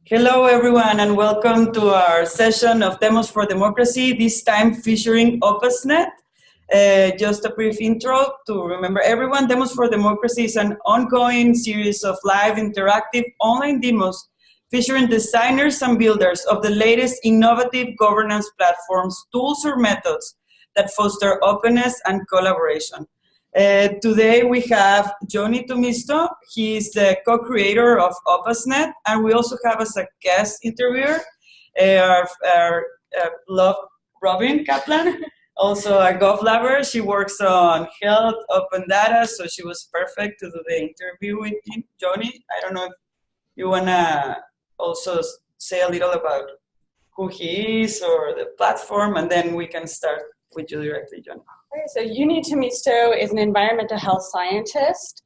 Hello, everyone, and welcome to our session of Demos for Democracy, this time featuring Opasnet. Just a brief intro to remember everyone. Demos for Democracy is an ongoing series of live interactive online demos featuring designers and builders of the latest innovative governance platforms, tools, or methods that foster openness and collaboration. Today we have Johnny Tomisto. He's the co-creator of Opasnet, and we also have as a guest interviewer our loved Robin Kaplan, also a Gov lover. She works on health, open data, so she was perfect to do the interview with him. Johnny, I don't know if you wanna also say a little about who he is or the platform, and then we can start with you directly, Johnny. So Uni Tomisto is an environmental health scientist.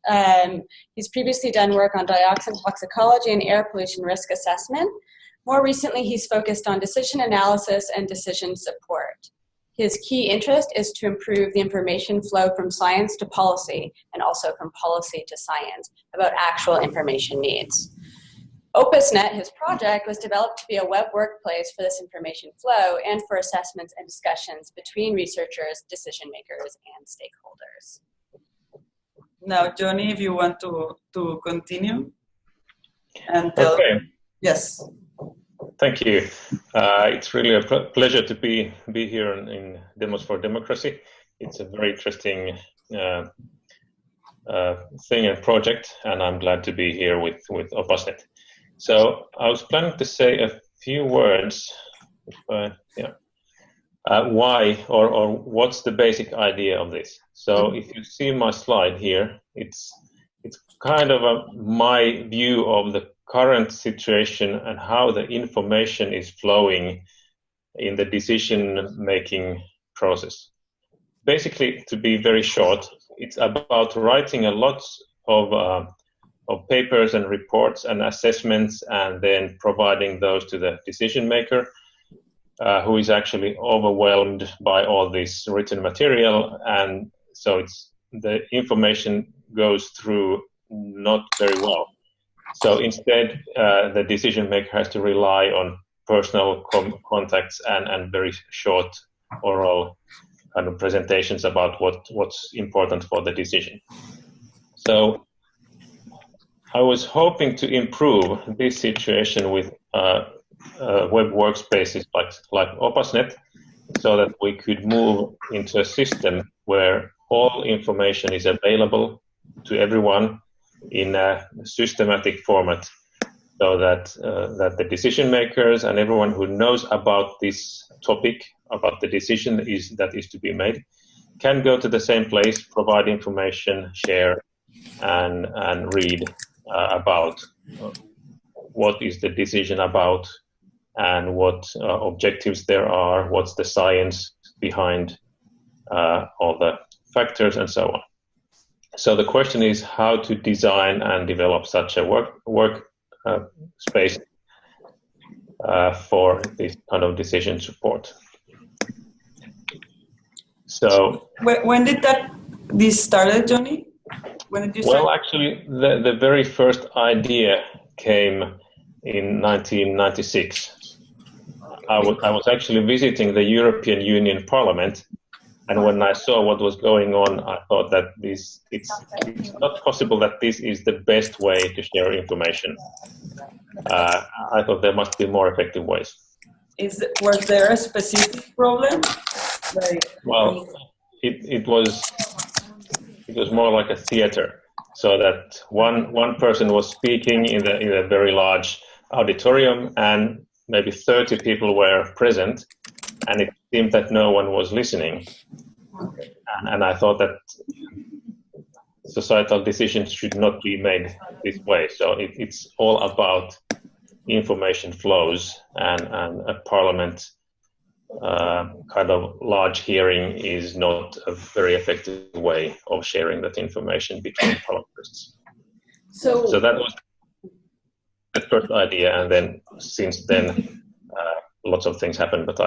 He's previously done work on dioxin toxicology and air pollution risk assessment. More recently, he's focused on decision analysis and decision support. His key interest is to improve the information flow from science to policy and also from policy to science about actual information needs. Opasnet, his project, was developed to be a web workplace for this information flow and for assessments and discussions between researchers, decision makers, and stakeholders. Now, Johnny, if you want to continue and tell. Okay. Yes. Thank you. It's really a pleasure to be here in Demos for Democracy. It's a very interesting thing and project, and I'm glad to be here with Opasnet. So I was planning to say a few words, why or what's the basic idea of this. So if you see my slide here, it's kind of my view of the current situation and how the information is flowing in the decision-making process. Basically, to be very short, it's about writing a lot of papers and reports and assessments, and then providing those to the decision maker, who is actually overwhelmed by all this written material, and so the information goes through not very well. So instead, the decision maker has to rely on personal contacts and very short oral kind of presentations about what's important for the decision. So I was hoping to improve this situation with web workspaces like Opasnet, so that we could move into a system where all information is available to everyone in a systematic format, so that the decision makers and everyone who knows about this topic, about the decision that is to be made, can go to the same place, provide information, share, and read about what is the decision about and what objectives there are, what's the science behind all the factors, and so on. So the question is how to design and develop such a work space for this kind of decision support. So when did this started, Johnny? When did you start? Well, actually, the very first idea came in 1996. I was actually visiting the European Union Parliament, and when I saw what was going on, I thought that it's not possible that this is the best way to share information. I thought there must be more effective ways. Was there a specific problem? Well, it was more like a theater, so that one person was speaking in a very large auditorium, and maybe 30 people were present, and it seemed that no one was listening. And I thought that societal decisions should not be made this way. So it's all about information flows, and a parliament kind of large hearing is not a very effective way of sharing that information between parliaments. So that was the first idea, and then since then lots of things happened, but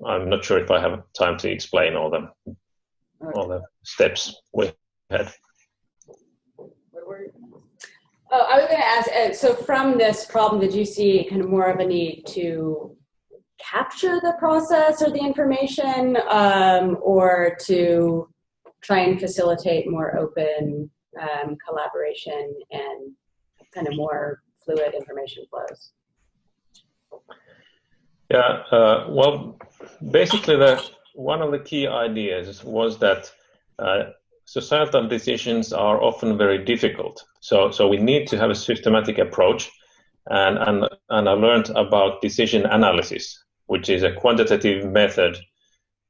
I'm not sure if I have time to explain all the steps we had. Oh, I was going to ask, so from this problem, did you see kind of more of a need to capture the process or the information, or to try and facilitate more open collaboration and kind of more fluid information flows? Yeah, well, basically, one of the key ideas was that societal decisions are often very difficult. So we need to have a systematic approach, and I learned about decision analysis, which is a quantitative method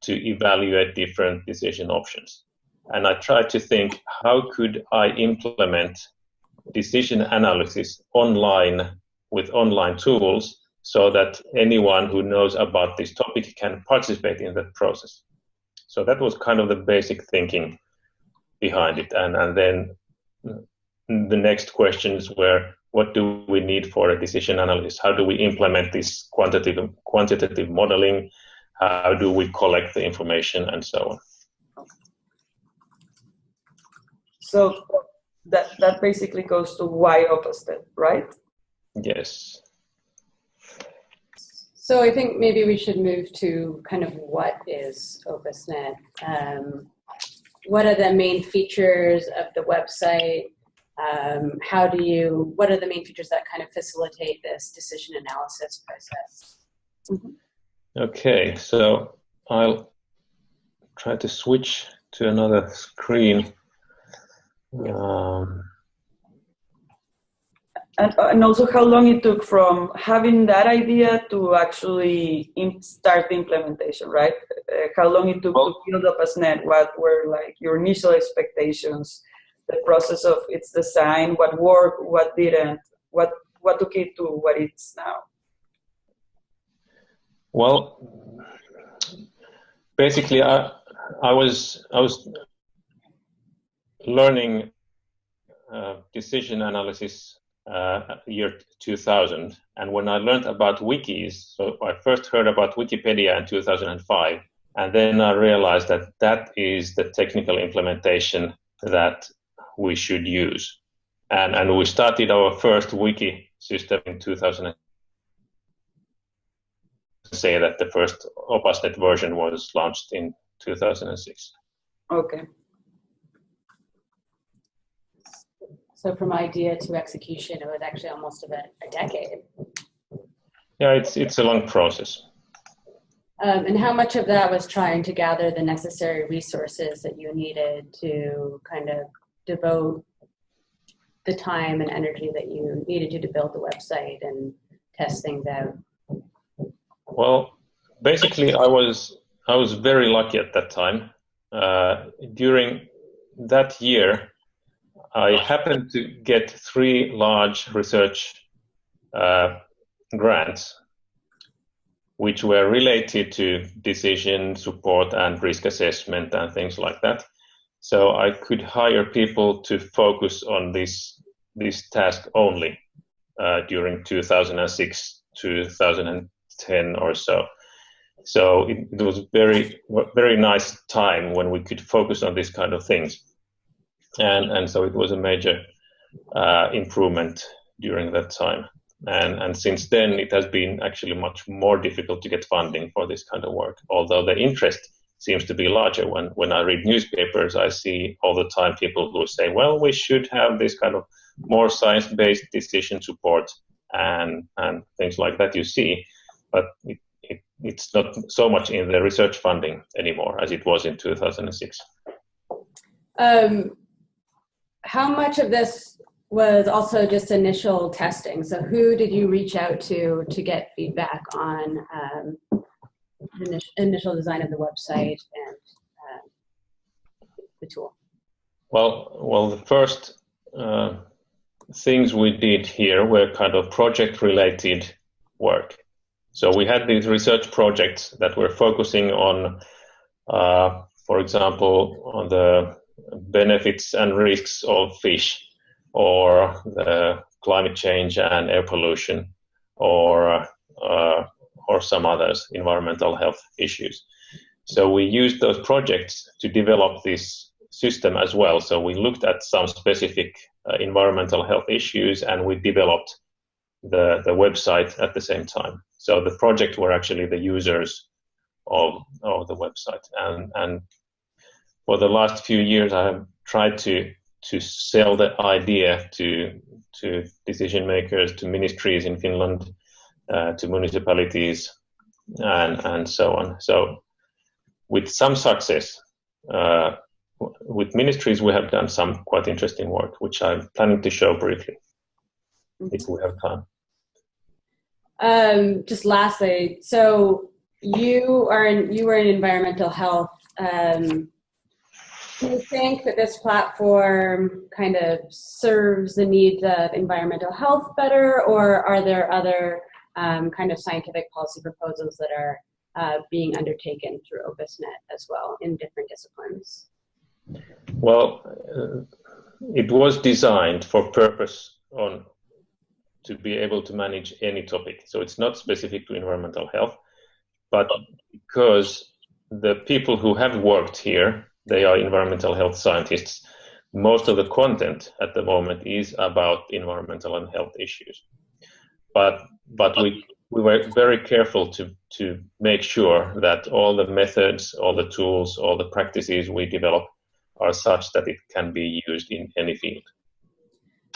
to evaluate different decision options. And I tried to think, how could I implement decision analysis online with online tools so that anyone who knows about this topic can participate in that process. So that was kind of the basic thinking behind it. And then the next questions were, what do we need for a decision analysis? How do we implement this quantitative modeling? How do we collect the information, and so on? So that basically goes to why Opasnet, right? Yes. So I think maybe we should move to kind of what is Opasnet. What are the main features of the website? What are the main features that kind of facilitate this decision analysis process? Mm-hmm. Okay, so I'll try to switch to another screen. And also how long it took from having that idea to actually start the implementation, right? How long it took to build Opasnet? What were like your initial expectations? The process of its design, what worked, what didn't, what took it to what it's now? Well, basically, I was learning decision analysis year 2000, and when I learned about wikis, so I first heard about Wikipedia in 2005, and then I realized that is the technical implementation that we should use, and we started our first wiki system in 2000. Say that the first Opasnet version was launched in 2006. Okay. So from idea to execution, it was actually almost a decade. Yeah, it's a long process. And how much of that was trying to gather the necessary resources that you needed to kind of devote the time and energy that you needed to build the website and test things out? Well, basically, I was very lucky at that time. During that year, I happened to get 3 large research grants, which were related to decision support and risk assessment and things like that. So I could hire people to focus on this task only during 2006, 2010 or so. So it was very, very nice time when we could focus on these kind of things. And so it was a major improvement during that time. And since then, it has been actually much more difficult to get funding for this kind of work, although the interest seems to be larger. When I read newspapers, I see all the time people who say, well, we should have this kind of more science-based decision support and things like that you see. But it's not so much in the research funding anymore as it was in 2006. How much of this was also just initial testing? So who did you reach out to get feedback on the initial design of the website and the tool? Well, the first things we did here were kind of project-related work. So we had these research projects that were focusing on, for example, on the benefits and risks of fish, or the climate change and air pollution, or some others, environmental health issues. So we used those projects to develop this system as well. So we looked at some specific environmental health issues, and we developed the website at the same time. So the project were actually the users of the website. And for the last few years, I have tried to sell the idea to decision makers, to ministries in Finland, to municipalities, and so on. So with some success, with ministries, we have done some quite interesting work, which I'm planning to show briefly, if we have time. Just lastly, so you were in environmental health. Do you think that this platform kind of serves the needs of environmental health better, or are there other kind of scientific policy proposals that are being undertaken through Opasnet as well in different disciplines? Well, it was designed for purpose to be able to manage any topic. So it's not specific to environmental health, but because the people who have worked here, they are environmental health scientists, most of the content at the moment is about environmental and health issues. But we were very careful to make sure that all the methods, all the tools, all the practices we develop are such that it can be used in any field.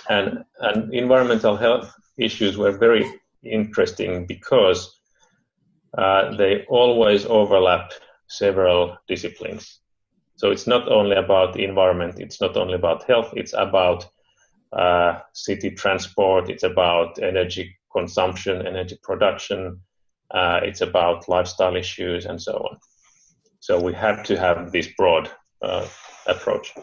And environmental health issues were very interesting because they always overlap several disciplines. So it's not only about the environment, it's not only about health, it's about city transport, it's about energy consumption, energy production, it's about lifestyle issues, and so on. So we have to have this broad approach.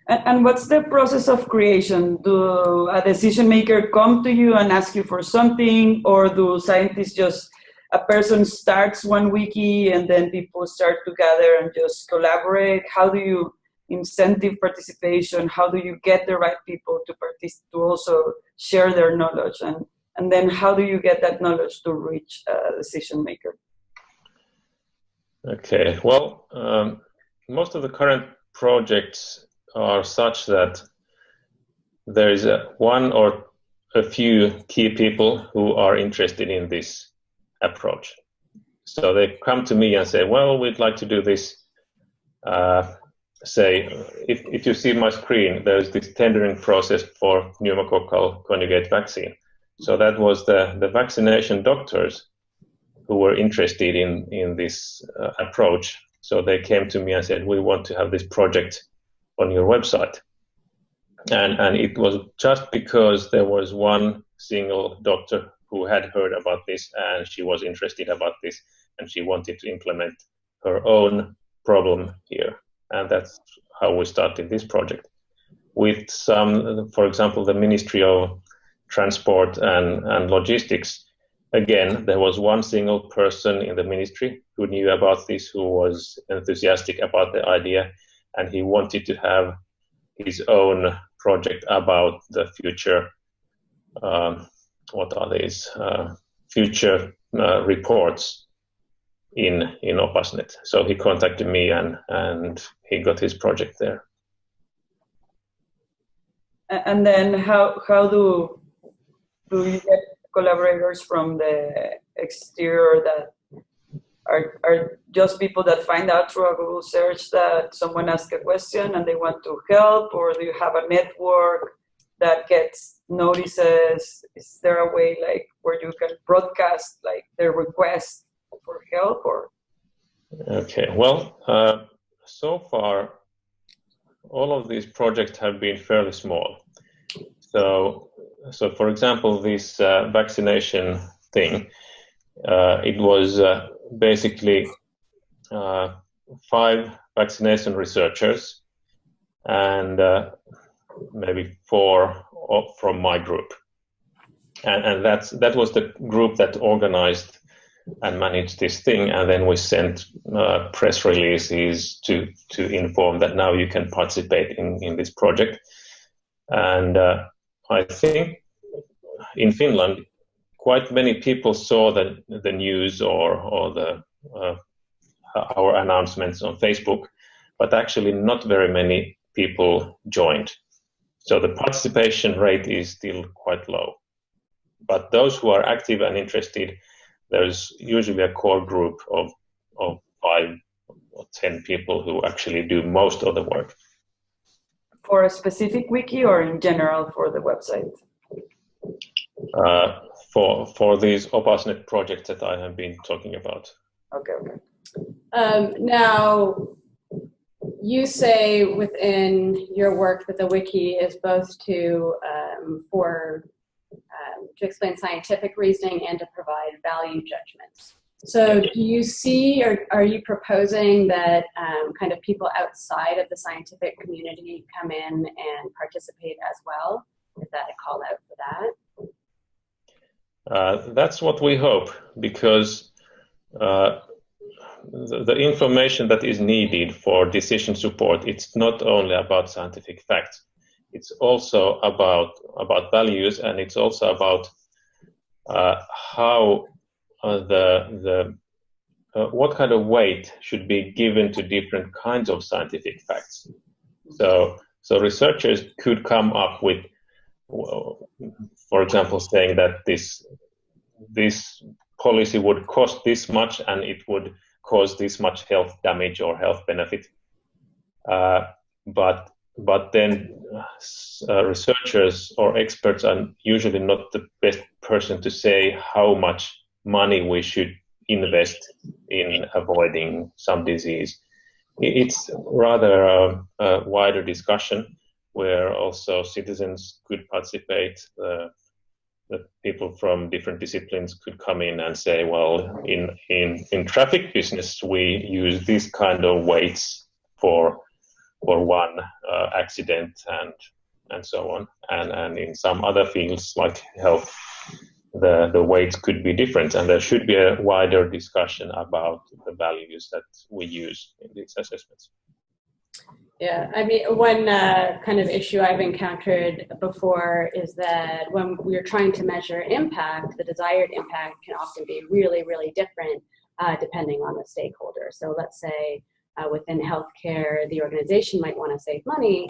And what's the process of creation? Do a decision maker come to you and ask you for something, or do scientists just, a person starts one wiki and then people start to gather and just collaborate? How do you incentive participation? How do you get the right people to also share their knowledge? And then how do you get that knowledge to reach a decision maker? Okay, well, most of the current projects are such that there is one or a few key people who are interested in this approach. So they come to me and say, well, we'd like to do this. Say, if you see my screen, there's this tendering process for pneumococcal conjugate vaccine. So that was the vaccination doctors who were interested in this approach. So they came to me and said, we want to have this project on your website. And it was just because there was one single doctor who had heard about this, and she was interested about this, and she wanted to implement her own problem here. And that's how we started this project. With some, for example, the Ministry of Transport and Logistics, again, there was one single person in the ministry who knew about this, who was enthusiastic about the idea, and he wanted to have his own project about the future, what are these, future reports in Opasnet. So he contacted me and he got his project there. And then how do you get collaborators from the exterior that are just people that find out through a Google search that someone asked a question and they want to help, or do you have a network that gets notices? Is there a way like where you can broadcast like their request for help? Or okay, well, so far all of these projects have been fairly small. So for example, this vaccination thing, it was basically 5 vaccination researchers and maybe 4 from my group, and that was the group that organized and managed this thing. And then we sent press releases to inform that now you can participate in this project. And I think in Finland, quite many people saw the news or the our announcements on Facebook, but actually not very many people joined. So the participation rate is still quite low. But those who are active and interested, there's usually a core group of 5 or 10 people who actually do most of the work. For a specific wiki or in general for the website? For these Opasnet projects that I have been talking about. Okay. Now, you say within your work that the wiki is both to explain scientific reasoning and to provide value judgments. So do you see, or are you proposing that kind of people outside of the scientific community come in and participate as well? Is that a call out for that? That's what we hope, because the information that is needed for decision support, it's not only about scientific facts. It's also about values, and it's also about how what kind of weight should be given to different kinds of scientific facts. So researchers could come up with, for example, saying that this policy would cost this much and it would cause this much health damage or health benefit. But then researchers or experts are usually not the best person to say how much money we should invest in avoiding some disease. It's rather a wider discussion where also citizens could participate. The people from different disciplines could come in and say, well, in traffic business, we use this kind of weights for one accident and so on. And in some other fields like health, the weights could be different, and there should be a wider discussion about the values that we use in these assessments. Yeah, I mean, one kind of issue I've encountered before is that when we're trying to measure impact, the desired impact can often be really, really different depending on the stakeholder. So let's say within healthcare, the organization might want to save money,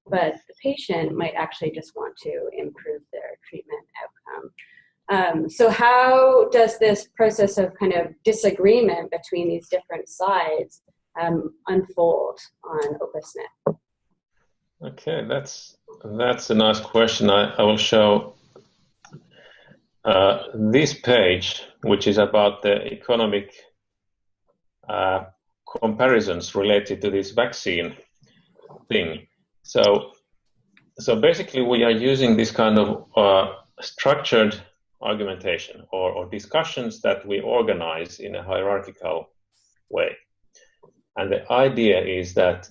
but the patient might actually just want to improve their treatment outcome. So how does this process of kind of disagreement between these different sides unfold on Opasnet? Okay, that's a nice question. I will show this page, which is about the economic comparisons related to this vaccine thing. So basically, we are using this kind of structured argumentation or discussions that we organize in a hierarchical way. And the idea is that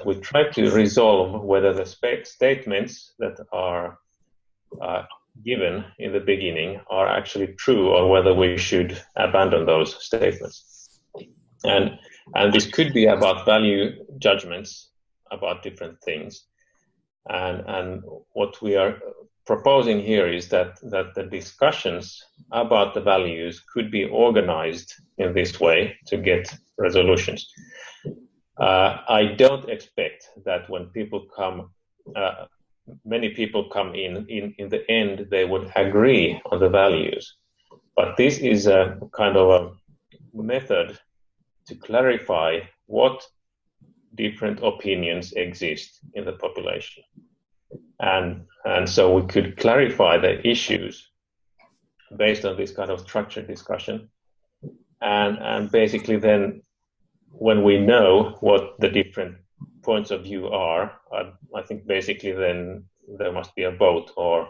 we try to resolve whether the statements that are given in the beginning are actually true, or whether we should abandon those statements. And this could be about value judgments about different things. And what we are proposing here is that the discussions about the values could be organized in this way to get resolutions. I don't expect that when people come, many people come in the end, they would agree on the values. But this is a kind of a method to clarify what different opinions exist in the population. And so we could clarify the issues based on this kind of structured discussion. And basically then, when we know what the different points of view are, I think basically then there must be a vote, or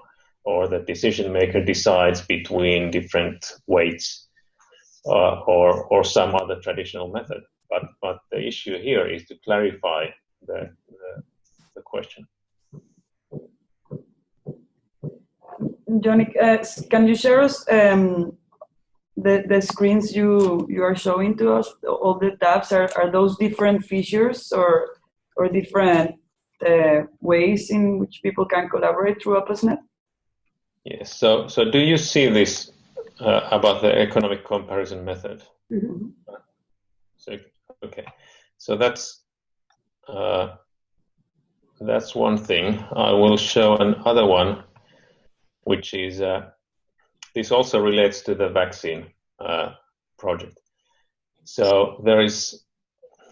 the decision maker decides between different weights or some other traditional method. But the issue here is to clarify the question. Johnny, can you share us the screens you are showing to us? All the tabs, are those different features or different ways in which people can collaborate through Opasnet? Yes. So do you see this about the economic comparison method? Mm-hmm. Okay. So that's that's one thing. I will show another one, which is this also relates to the vaccine project. So there is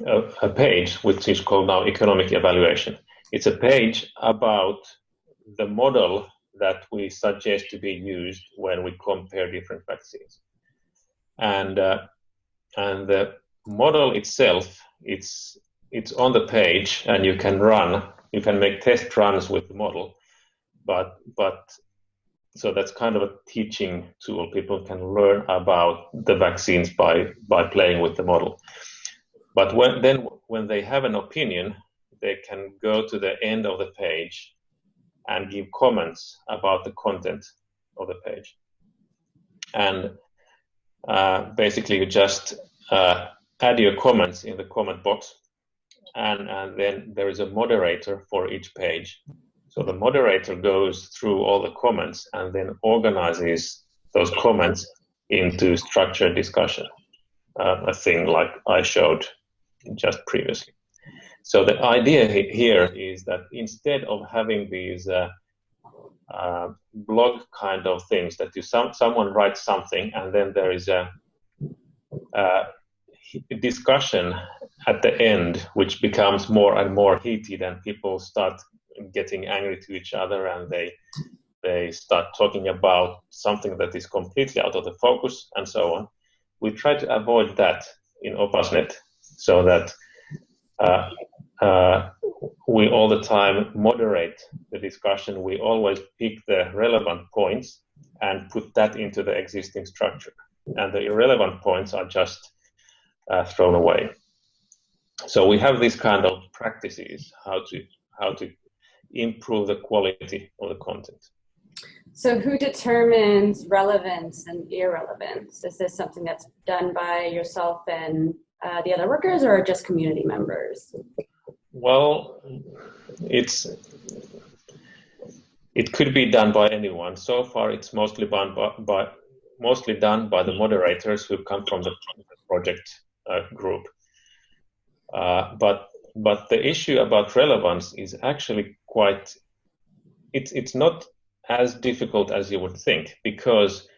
a page which is called now economic evaluation. It's a page about the model that we suggest to be used when we compare different vaccines. And the model itself, it's on the page, and you can make test runs with the model, but so that's kind of a teaching tool. People can learn about the vaccines by playing with the model. But when they have an opinion, they can go to the end of the page and give comments about the content of the page. And basically you just add your comments in the comment box, and then there is a moderator for each page. So the moderator goes through all the comments and then organizes those comments into structured discussion, a thing like I showed just previously. So the idea here is that instead of having these blog kind of things that someone writes something and then there is a discussion at the end which becomes more and more heated, and people start getting angry to each other, and they start talking about something that is completely out of the focus and so on. We try to avoid that in Opasnet, so that we all the time moderate the discussion. We always pick the relevant points and put that into the existing structure, and the irrelevant points are just thrown away. So we have these kind of practices how to improve the quality of the content. So who determines relevance and irrelevance? Is this something that's done by yourself and the other workers, or just community members? Well, it could be done by anyone. So far, it's mostly done by the moderators who come from the project group. But the issue about relevance is actually quite. It's not as difficult as you would think, because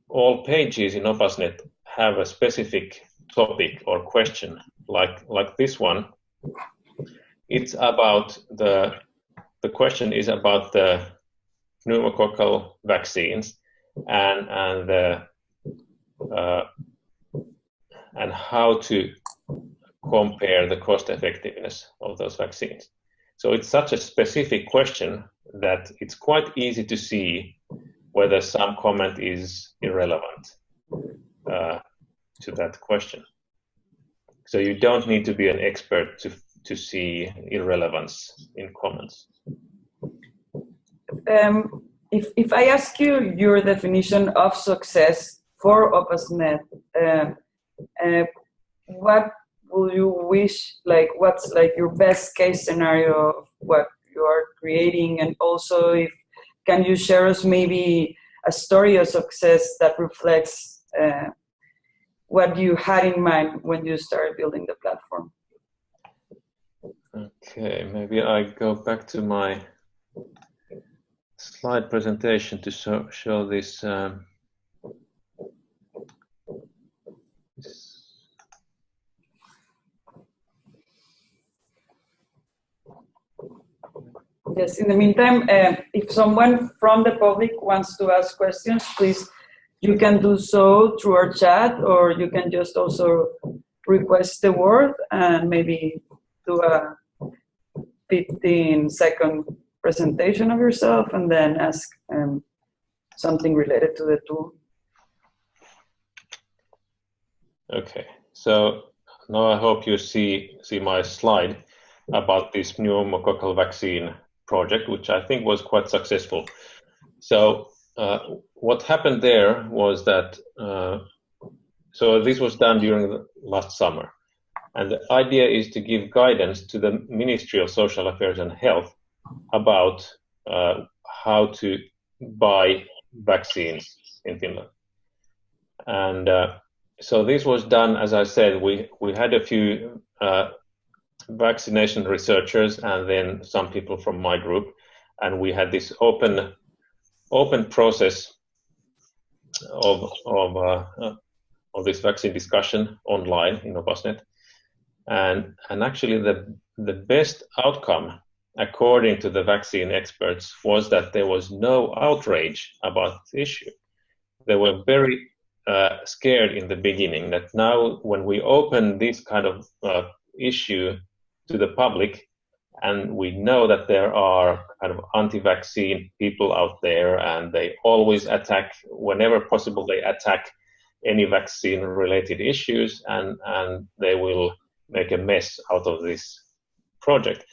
all pages in Opasnet have a specific topic or question, like this one. It's about the question is about the pneumococcal vaccines and how to compare the cost effectiveness of those vaccines. So it's such a specific question that it's quite easy to see whether some comment is irrelevant to that question. So you don't need to be an expert to see irrelevance in comments. If I ask you your definition of success for Opasnet, what will you wish, what's your best case scenario of what you are creating? And also, can you share us maybe a story of success that reflects what you had in mind when you started building the platform? Okay, maybe I go back to my slide presentation to show this. Yes, in the meantime, if someone from the public wants to ask questions, please, you can do so through our chat, or you can just also request the word and maybe do a 15-second presentation of yourself and then ask something related to the tool. Okay, so now I hope you see my slide about this pneumococcal vaccine project, which I think was quite successful. So what happened there was that, so this was done during the last summer. And the idea is to give guidance to the Ministry of Social Affairs and Health about how to buy vaccines in Finland. And so this was done, as I said, we had a few vaccination researchers and then some people from my group, and we had this open process of this vaccine discussion online in Opasnet, and actually the best outcome, according to the vaccine experts, was that there was no outrage about the issue. They were very scared in the beginning that now when we open this kind of issue to the public, and we know that there are kind of anti-vaccine people out there, and they always attack, whenever possible, they attack any vaccine-related issues, and they will make a mess out of this project.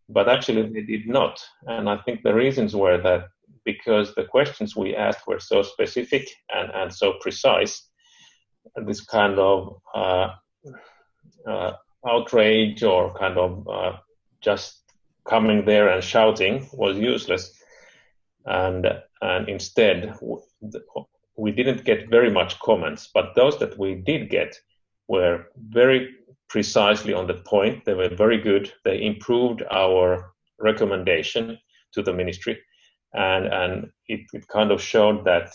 But actually they did not. And I think the reasons were that because the questions we asked were so specific and so precise, this kind of outrage or kind of just coming there and shouting was useless. And instead, we didn't get very much comments, but those that we did get were very precisely on the point. They were very good. They improved our recommendation to the ministry, and it kind of showed that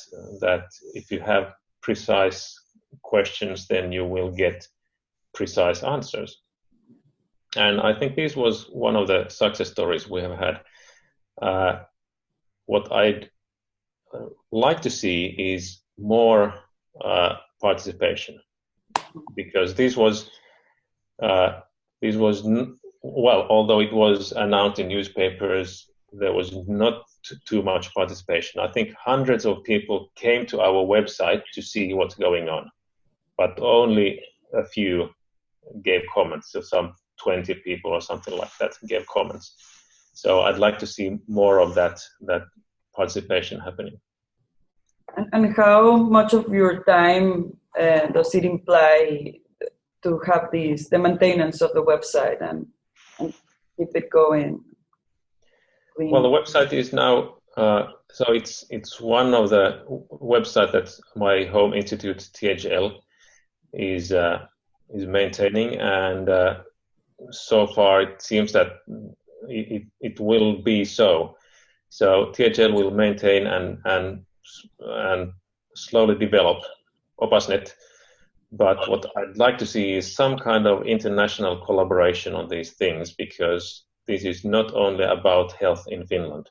if you have precise questions, then you will get precise answers. And I think this was one of the success stories we have had. What I'd like to see is more participation, because this was well, although it was announced in newspapers, there was not too much participation. I think hundreds of people came to our website to see what's going on, but only a few gave comments. So some 20 people or something like that gave comments. So I'd like to see more of that participation happening. And how much of your time does it imply to have the maintenance of the website and keep it going clean? Well, the website is now so it's one of the website that my home institute THL is maintaining, and so far it seems that it will be so. So THL will maintain and slowly develop Opasnet. But what I'd like to see is some kind of international collaboration on these things, because this is not only about health in Finland.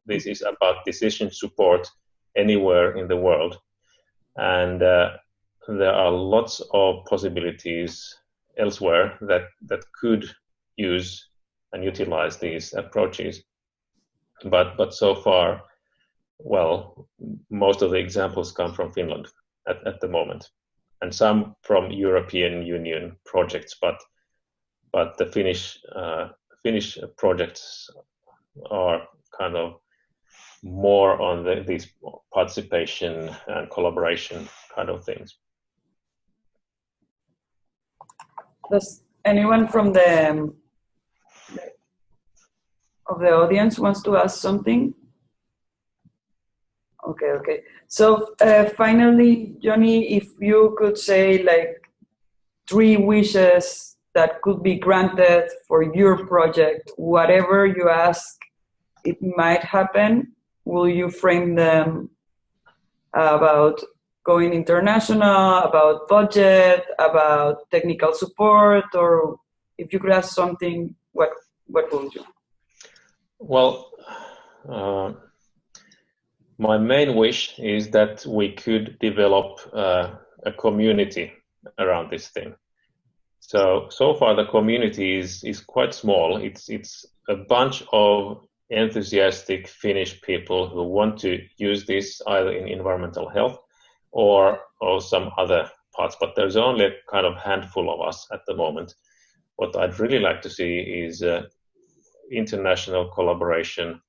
This is about decision support anywhere in the world. And there are lots of possibilities elsewhere that could use and utilize these approaches. But so far, well, most of the examples come from Finland at the moment, and some from European Union projects, but the Finnish projects are kind of more on these participation and collaboration kind of things. Does anyone from the audience wants to ask something? Okay. So finally, Johnny, if you could say like 3 wishes that could be granted for your project, whatever you ask, it might happen. Will you frame them about going international, about budget, about technical support, or if you could ask something, what would you? Well, my main wish is that we could develop a community around this thing. So far the community is quite small. It's a bunch of enthusiastic Finnish people who want to use this either in environmental health or some other parts, but there's only a kind of handful of us at the moment. What I'd really like to see is international collaboration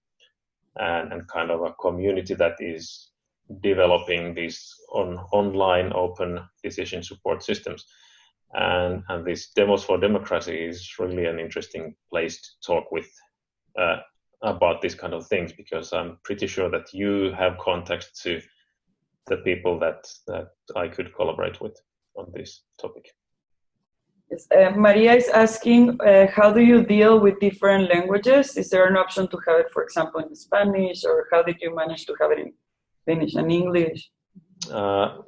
and kind of a community that is developing these online open decision support systems. And this Demos for Democracy is really an interesting place to talk with about these kind of things, because I'm pretty sure that you have contacts to the people that I could collaborate with on this topic. Yes, Maria is asking, how do you deal with different languages? Is there an option to have it, for example, in Spanish, or how did you manage to have it in Finnish and English?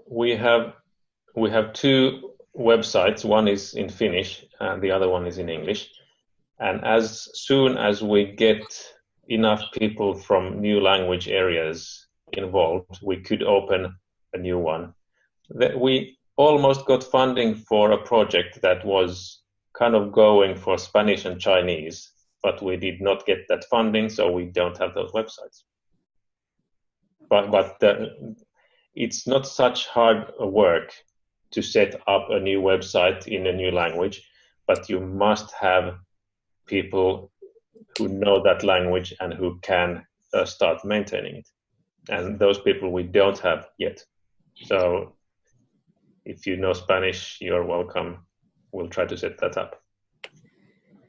We have two websites. One is in Finnish and the other one is in English. And as soon as we get enough people from new language areas involved, we could open a new one. We almost got funding for a project that was kind of going for Spanish and Chinese, but we did not get that funding, so we don't have those websites. But it's not such hard work to set up a new website in a new language, but you must have people who know that language and who can start maintaining it. And those people we don't have yet. So if you know Spanish, you're welcome. We'll try to set that up.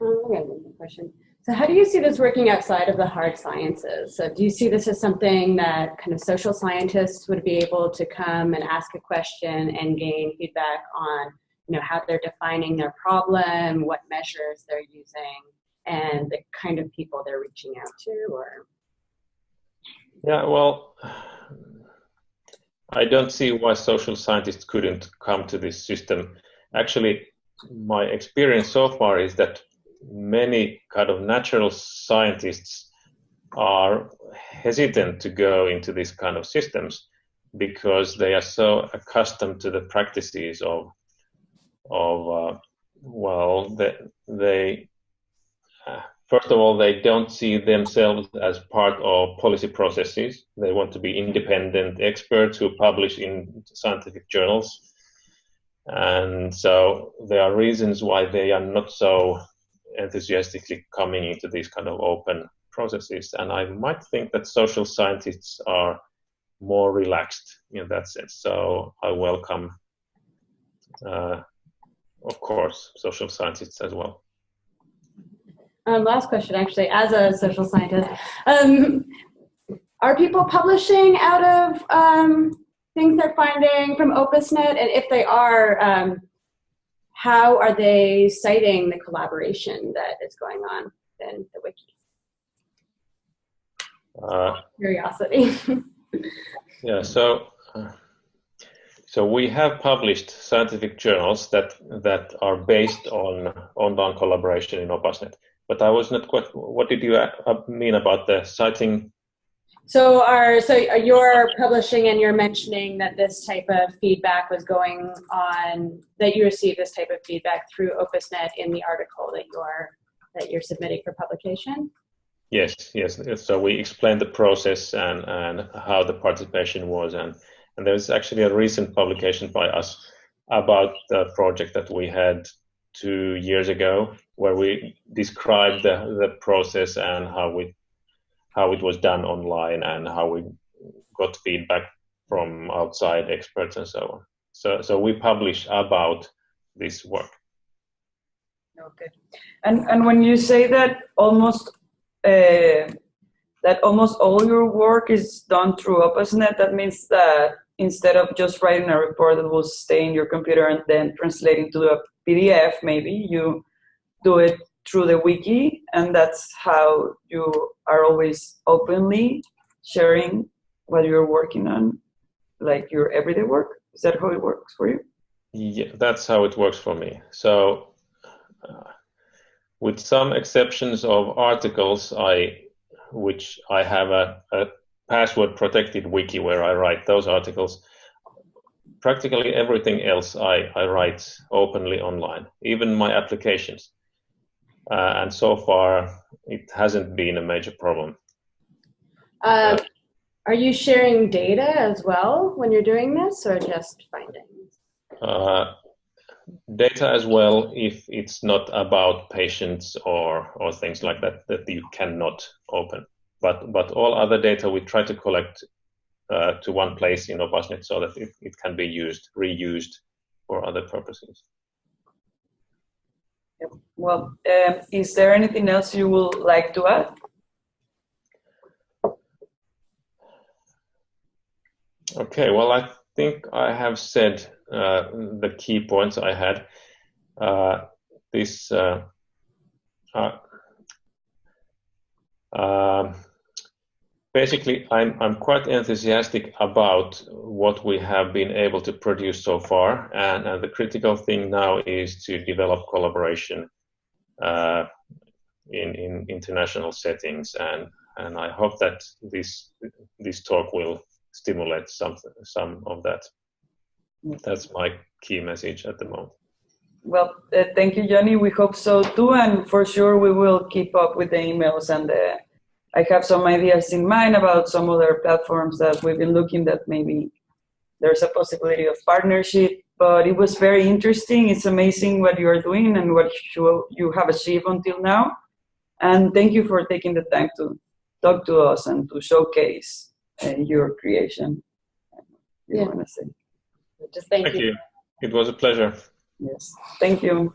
I got another question. So how do you see this working outside of the hard sciences? So do you see this as something that kind of social scientists would be able to come and ask a question and gain feedback on, how they're defining their problem, what measures they're using, and the kind of people they're reaching out to? Or yeah, well, I don't see why social scientists couldn't come to this system. Actually, my experience so far is that many kind of natural scientists are hesitant to go into these kind of systems because they are so accustomed to the practices of they first of all, they don't see themselves as part of policy processes. They want to be independent experts who publish in scientific journals. And so there are reasons why they are not so enthusiastically coming into these kind of open processes. And I might think that social scientists are more relaxed in that sense. So I welcome, of course, social scientists as well. Last question, actually, as a social scientist, are people publishing out of things they're finding from Opasnet? And if they are, how are they citing the collaboration that is going on in the wiki? Curiosity. Yeah, so we have published scientific journals that are based on online collaboration in Opasnet. But I was not quite. What did you mean about the citing? So you're publishing and you're mentioning that this type of feedback was going on, that you received this type of feedback through Opasnet in the article that you're submitting for publication? Yes. So we explained the process and how the participation was, and there's actually a recent publication by us about the project that we had 2 years ago, where we described the process and how it was done online and how we got feedback from outside experts and so on. So we publish about this work. Okay. And when you say that almost all your work is done through Opasnet, that means that instead of just writing a report that will stay in your computer and then translating to a PDF, maybe you do it through the wiki, and that's how you are always openly sharing what you're working on, like your everyday work. Is that how it works for you? Yeah, that's how it works for me. So with some exceptions of articles, which I have a password protected wiki where I write those articles, practically everything else I write openly online, even my applications. And so far, it hasn't been a major problem. Are you sharing data as well when you're doing this, or just findings? Data as well, if it's not about patients or things like that you cannot open. But all other data we try to collect to one place in Opasnet so that it can be reused for other purposes. Yep. Well, is there anything else you would like to add? Okay, well, I think I have said the key points I had. this basically, I'm quite enthusiastic about what we have been able to produce so far, and the critical thing now is to develop collaboration in international settings, and I hope that this talk will stimulate some of that. That's my key message at the moment. Well, thank you, Johnny. We hope so too, and for sure we will keep up with the emails, and I have some ideas in mind about some other platforms that we've been looking that maybe there's a possibility of partnership, but it was very interesting. It's amazing what you are doing and what you have achieved until now. And thank you for taking the time to talk to us and to showcase your creation. You want to say? Just thank you. It was a pleasure. Yes, thank you.